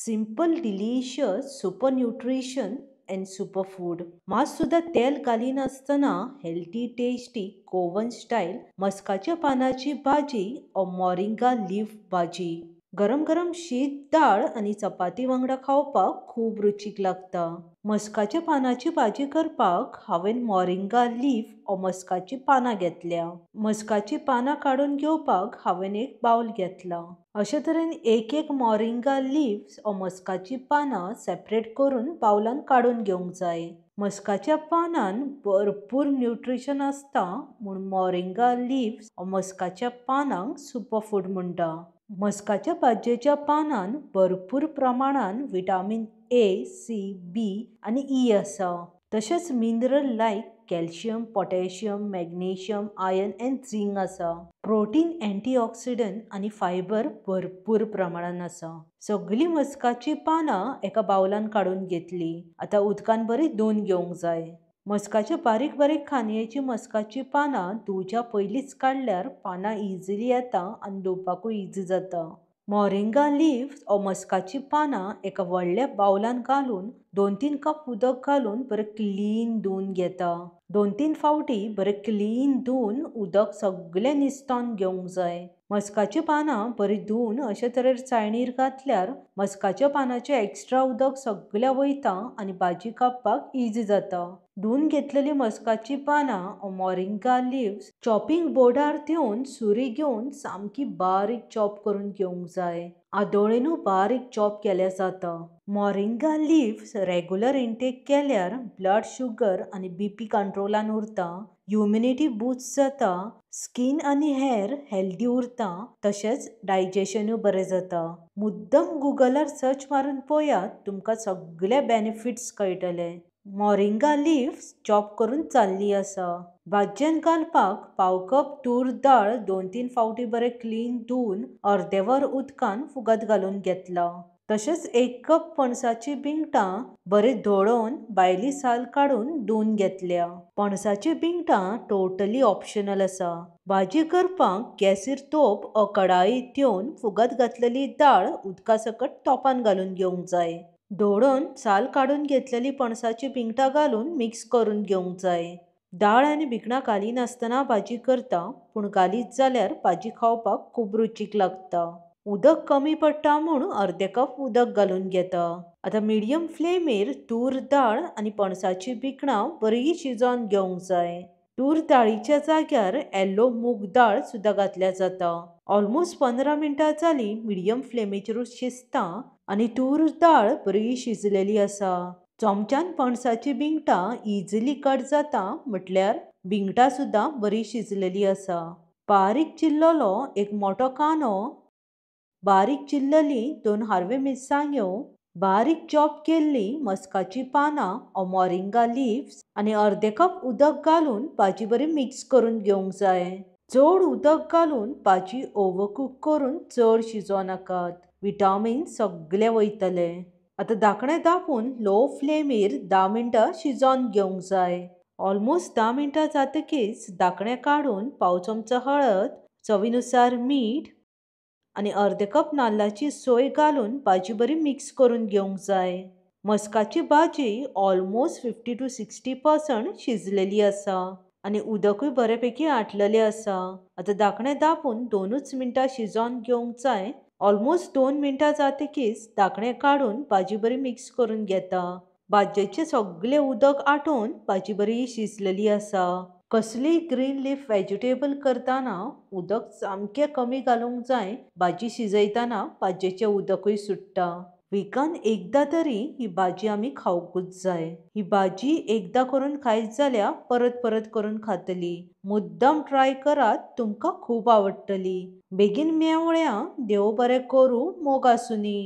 Simple delicious super nutrition and super food मास सुद्धा तेल घालिनासतना हेल्थी टेस्टी कोवन स्टाईल मस्काच्या पानाची भाजी ओ मोरिंगा लीफ भाजी गरम गरम शीत डाळ आणि चपाती वांगडा खावपाक खूप रुचीक लागता। मस्काच्या पानाची भाजी करपाक हांवें मोरिंगा लीफ ओ मस्काची पानां घेतल्या। मस्काची पानां काढून घेवपाक हांवें एक बाउल घेतला। अशे तरेन एक मोरिंगा लीव्स ओ मस्काची पानां सेपरेट करून बाउलान काढून घेवंक जाय। मस्काच्या पानांन भरपूर न्यूट्रिशन असता म्हूण मोरिंगा लीव्स ओ मस्काच्या पानांक सुपर फूड म्हणटा। मस्काच्या भाजयेच्या पानांन भरपूर प्रमाणान विटामिन ए, सी, बी आणि ई आसा। तशेंच mineral like calcium, potassium, magnesium, iron and zinc आसा। प्रोटीन, अँटीऑक्सिडंट आणि फायबर भरपूर प्रमाणान आसा। सगळी मस्काची पानां एका बाउलान काढून घेतली। आता उदकान बरी धुवन घेवंक जाय। मस्काच्या बारीक बारीक खांदयेची मस्काची पानां धुवच्या पयलींच काडल्यार पानां इजिली येता आणि धुवपाकूय इजी जाता। मोरिंगा लीव्स ओ मस्काची पानां एका व्हडल्या बाउलान घालून 2-3 कप उदक घालून बरें क्लीन धुवन घेता। 2-3 फावटी बरें क्लीन धुवन उदक सगळें निसतोन घेवंक जाय। मस्काची पानां बरी धुवन अशे तरेन चाळणीर घातल्यार मस्काच्या पानांचें एक्स्ट्रा उदक सगळें वयता आणि भाजी कापपाक इजी जाता। धुवन घेतलेली मस्काची पानां ओ मोरिंगा लीव्स चॉपिंग बोर्डार ठेवून सुरी घेवन सामकी बारीक चॉप करून घेवंक जाय। आदोळेनू बारीक चॉप केल्या जाता। मोरिंगा लीव्स रेग्युलर इंटेक केल्यार ब्लड शुगर आणि बीपी कंट्रोलान उरता, इम्युनिटी बूस्ट जाता, स्किन आणि हेअर हेल्दी उरता, तशेंच डायजेशनूय बरें जाता। मुद्दम गुगलार सर्च मारून पळयात, तुमकां सगळे बेनिफिट्स कळटले। मोरिंगा लीव्स चॉप करून जाल्ली आसा। भाजयेन घालपाक पाव कप तूर डाळ 2-3 फावटी बरें क्लीन धुवन अर्देवर उदकान फुगत घालून घेतला। तशेंच 1 कप पणसाची बिंगटां बरें धोळोवन भायली साल काढून धुवन घेतल्या। पणसाची बिंगटां टोटली ऑप्शनल आसा। भाजी करपाक गॅसीर तोप ओ कढाई ठेवून फुगत घातलेली डाळ उदका सकट तोपान घालून घेवंक जाय। धोळोवन साल काढून घेतलेली पणसाची बिंगटां घालून मिक्स करून घेवंक जाय। डाळ आणि भिकणां घालिनासतना भाजी करता, पूण घालीत जाल्यार भाजी खावपाक खूब रुचीक लागता। उदक कमी पडटा म्हूण अर्दे कप उदक घालून घेता। आता मिडियम फ्लेमीर तूर डाळ आणि पणसाची बिकणां बरी शिजोवन घेवंक जाय। तूर डाळीच्या जाग्यार येलो मूग डाळ सुद्धा घातल्या जाता। ऑलमोस्ट 15 मिनिटां जाली मिडियम फ्लेमीचेरूच शिजता आणि तूर डाळ बरी शिजलेली आसा। चमच्यान पणसाची बिंगटां इजिली कट जाता म्हटल्यार बिंगटां सुद्धा बरी शिजलेली आसा। बारीक चिल्ललो एक मोठो कांदो, बारीक चिल्लली 2 हरवे मिरसांग्यो, बारीक चॉप केल्ली मस्काची पानां ओ मोरिंगा लीव्स आणि अर्दे कप उदक घालून भाजी बरी मिक्स करून घेवंक जाय। चड उदक घालून भाजी ओव्हरकूक करून चड शिजोव नाकात, विटामिन सगळे वयतले। आता धाकणें धांपून लो फ्लेमीर 10 मिनिटां शिजोवन घेवंक जाय। ऑलमोस्ट 10 मिनिटां जातकीच धाकणें काढून पाव चमचो हळद, चवीनुसार मीठ आणि अर्दे कप नाल्लाची सोय घालून भाजी बरी मिक्स करून घेवंक जाय। मस्काची भाजी ऑलमोस्ट 50 to 60% शिजलेली आसा आणि उदकूय बऱ्यापैकी आटलेलें आसा। आता धाकणें धांपून 2च मिनिटां शिजोवन घेवंक जाय। ऑलमोस्ट 2 मिनिटां जातकीच धाकणें काढून भाजी बरी मिक्स करून घेता। भाजयेचें सगळें उदक आटोवन भाजी बरी शिजलेली आसा। कसलीय ग्रीन लीफ व्हेजिटेबल करतना उदक सामकें कमी घालूंक जाय, भाजी शिजयतना भाजयेचें उदकूय सुट्टा। विकान एकदां तरी ही भाजी आमी खावंकूच जाय। ही भाजी एकदां करून खायत जाल्यार परत परत करून खातली। मुद्दम ट्राय करात, तुमकां खूब आवडटली। बेगीन मेवळ्या, देव बरें करूं, मोग आसूनी।